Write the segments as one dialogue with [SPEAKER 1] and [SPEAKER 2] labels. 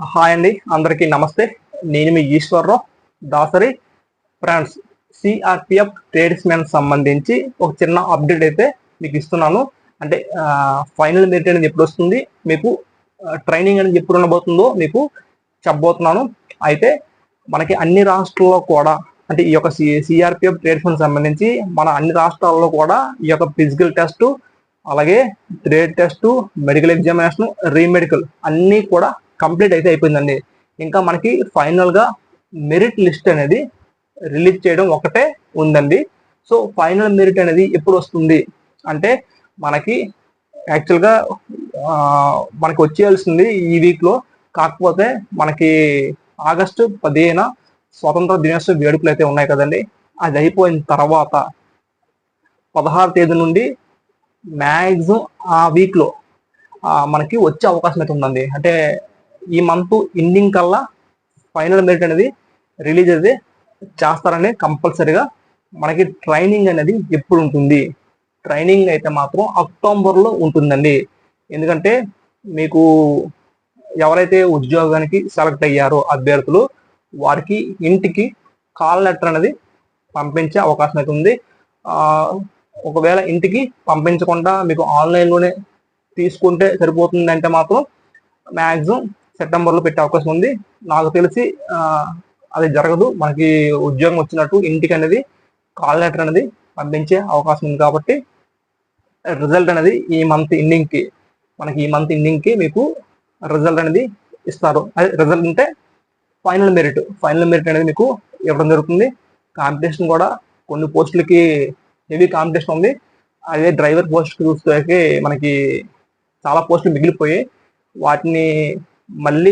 [SPEAKER 1] Hi అండి, అందరికీ నమస్తే. నేను మీ Eswar Rao Dasari. Friends, CRPF tradesmen సంబంధించి ఒక చిన్న అప్డేట్ అయితే మీకు ఇస్తున్నాను. అంటే ఫైనల్ మెరిట్ అనేది ఎప్పుడు వస్తుంది, మీకు ట్రైనింగ్ అనేది ఎప్పుడు ఉండబోతుందో మీకు చెప్పబోతున్నాను. అయితే మనకి అన్ని రాష్ట్రాల్లో కూడా అంటే ఈ యొక్క సిఆర్పిఎఫ్ ట్రేడ్స్మెన్ సంబంధించి మన అన్ని రాష్ట్రాల్లో కూడా ఈ యొక్క ఫిజికల్ టెస్ట్, అలాగే trade test, medical examination, re-medical అన్నీ కూడా కంప్లీట్ అయితే అయిపోయిందండి. ఇంకా మనకి ఫైనల్ గా మెరిట్ లిస్ట్ అనేది రిలీజ్ చేయడం ఒకటే ఉందండి. సో ఫైనల్ మెరిట్ అనేది ఎప్పుడు వస్తుంది అంటే మనకి యాక్చువల్గా మనకి వచ్చేయాల్సింది ఈ వీక్ లో. కాకపోతే మనకి ఆగస్టు 15 స్వతంత్ర దినోత్సవ వేడుకలు అయితే ఉన్నాయి కదండి. అది అయిపోయిన తర్వాత 16 తేదీ నుండి మ్యాక్సిమం ఆ వీక్ లో మనకి వచ్చే అవకాశం అయితే ఉందండి. అంటే ఈ మంత్ ఎండింగ్ కల్లా ఫైనల్ మెరిట్ అనేది రిలీజ్ అయితే చేస్తారని కంపల్సరీగా. మనకి ట్రైనింగ్ అనేది ఎప్పుడు ఉంటుంది? ట్రైనింగ్ అయితే మాత్రం అక్టోబర్లో ఉంటుందండి. ఎందుకంటే మీకు ఎవరైతే ఉద్యోగానికి సెలెక్ట్ అయ్యారో అభ్యర్థులు, వారికి ఇంటికి కాల్ లెటర్ అనేది పంపించే అవకాశం అయితే ఉంది. ఒకవేళ ఇంటికి పంపించకుండా మీకు ఆన్లైన్లోనే తీసుకుంటే సరిపోతుంది అంటే మాత్రం మ్యాక్సిమం సెప్టెంబర్లో పెట్టే అవకాశం ఉంది. నాకు తెలిసి అది జరగదు. మనకి ఉద్యోగం వచ్చినట్టు ఇంటికి అనేది కాల్ లెటర్ అనేది పంపించే అవకాశం ఉంది. కాబట్టి రిజల్ట్ అనేది ఈ మంత్ ఎండింగ్ కి మీకు రిజల్ట్ అనేది ఇస్తారు. అదే రిజల్ట్ అంటే ఫైనల్ మెరిట్ అనేది మీకు ఇవ్వడం జరుగుతుంది. కాంపిటీషన్ కూడా కొన్ని పోస్టులకి హెవీ కాంపిటీషన్ ఉంది. అదే డ్రైవర్ పోస్ట్ చూస్తే మనకి చాలా పోస్టులు మిగిలిపోయి వాటిని మళ్ళీ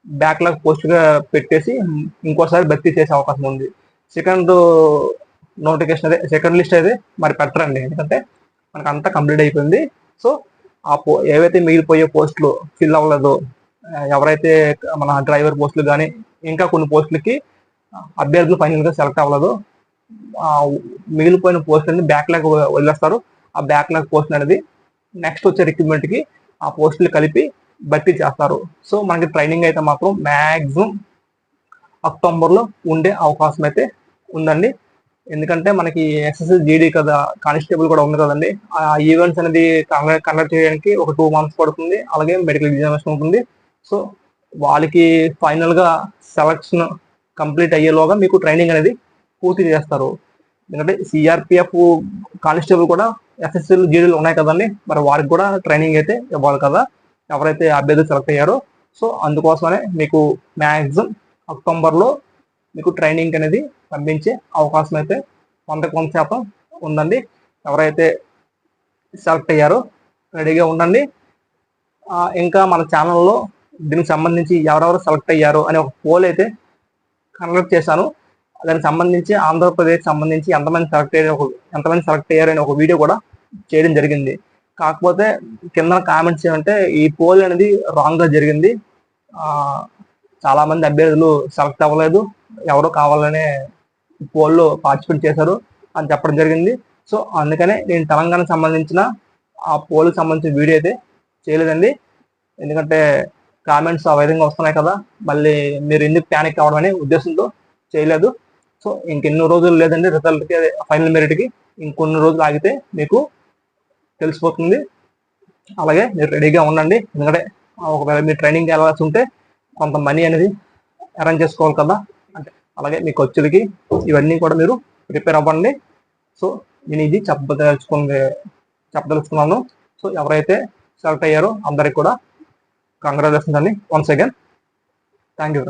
[SPEAKER 1] బ్యాక్లాగ్ పోస్ట్గా పెట్టేసి ఇంకోసారి భర్తీ చేసే అవకాశం ఉంది. సెకండ్ నోటిఫికేషన్ అదే సెకండ్ లిస్ట్ అయితే మరి పెట్టరండి, ఎందుకంటే మనకు అంతా కంప్లీట్ అయిపోయింది. సో ఏవైతే మిగిలిపోయే పోస్టులు ఫిల్ అవ్వలేదో, ఎవరైతే మన డ్రైవర్ పోస్టులు కానీ ఇంకా కొన్ని పోస్టులకి అభ్యర్థులు ఫైనల్గా సెలెక్ట్ అవ్వలేదు, మిగిలిపోయిన పోస్టులని బ్యాక్లాగ్ వదిలేస్తారు. ఆ బ్యాక్లాగ్ పోస్ట్ అనేది నెక్స్ట్ వచ్చే రిక్రూట్మెంట్కి ఆ పోస్టులు కలిపి భర్తీ చేస్తారు. సో మనకి ట్రైనింగ్ అయితే మాత్రం మ్యాక్సిమం అక్టోబర్లో ఉండే అవకాశం అయితే ఉందండి. ఎందుకంటే మనకి ఎస్ఎస్సి జీడీ కదా, కానిస్టేబుల్ కూడా ఉంది కదండి. ఆ ఈవెంట్స్ అనేది కండక్ట్ చేయడానికి ఒక 2 months పడుతుంది. అలాగే మెడికల్ ఎగ్జామినేషన్ ఉంటుంది. సో వాళ్ళకి ఫైనల్గా సెలక్షన్ కంప్లీట్ అయ్యేలోగా మీకు ట్రైనింగ్ అనేది పూర్తి చేస్తారు. ఎందుకంటే సిఆర్పిఎఫ్ కానిస్టేబుల్ కూడా ఎస్ఎస్సీలు జీడీలు ఉన్నాయి కదండి, మరి వారికి కూడా ట్రైనింగ్ అయితే ఇవ్వాలి కదా ఎవరైతే అభ్యర్థులు సెలెక్ట్ అయ్యారో. సో అందుకోసమనే మీకు మ్యాక్సిమం అక్టోబర్లో మీకు ట్రైనింగ్ అనేది పంపించే అవకాశం అయితే 100% ఉందండి. ఎవరైతే సెలెక్ట్ అయ్యారో రెడీగా ఉండండి. ఇంకా మన ఛానల్లో దీనికి సంబంధించి ఎవరెవరు సెలెక్ట్ అయ్యారో అని ఒక పోల్ అయితే కండక్ట్ చేశాను. దానికి సంబంధించి ఆంధ్రప్రదేశ్ సంబంధించి ఎంతమంది సెలెక్ట్ అయ్యారు అని ఒక వీడియో కూడా చేయడం జరిగింది. కాకపోతే కింద కామెంట్స్ ఏమంటే ఈ పోల్ అనేది రాంగ్ గా జరిగింది, చాలా మంది అభ్యర్థులు సెలెక్ట్ అవ్వలేదు, ఎవరో కావాలనే పోల్లో పార్టిసిపేట్ చేశారు అని చెప్పడం జరిగింది. సో అందుకనే నేను తెలంగాణకు సంబంధించిన ఆ పోల్కి సంబంధించిన వీడియో అయితే చేయలేదండి. ఎందుకంటే కామెంట్స్ ఆ విధంగా వస్తున్నాయి కదా, మళ్ళీ మీరు ఎందుకు ప్యానిక్ అవ్వడం అనే ఉద్దేశంతో చేయలేదు. సో ఇంకెన్నో రోజులు లేదండి రిజల్ట్కి, ఫైనల్ మెరిట్కి ఇంకొన్ని రోజులు ఆగితే మీకు తెలిసిపోతుంది. అలాగే మీరు రెడీగా ఉండండి. ఎందుకంటే ఒకవేళ మీరు ట్రైనింగ్కి వెళ్ళాల్సి ఉంటే కొంత మనీ అనేది అరేంజ్ చేసుకోవాలి కదా. అంటే అలాగే మీ ఖర్చులకి ఇవన్నీ కూడా మీరు ప్రిపేర్ అవ్వండి. సో నేను ఇది చెప్పదలుచుకున్నాను. సో ఎవరైతే సెలెక్ట్ అయ్యారో అందరికి కూడా కంగ్రాచులేషన్స్ అండి. Once again thank you.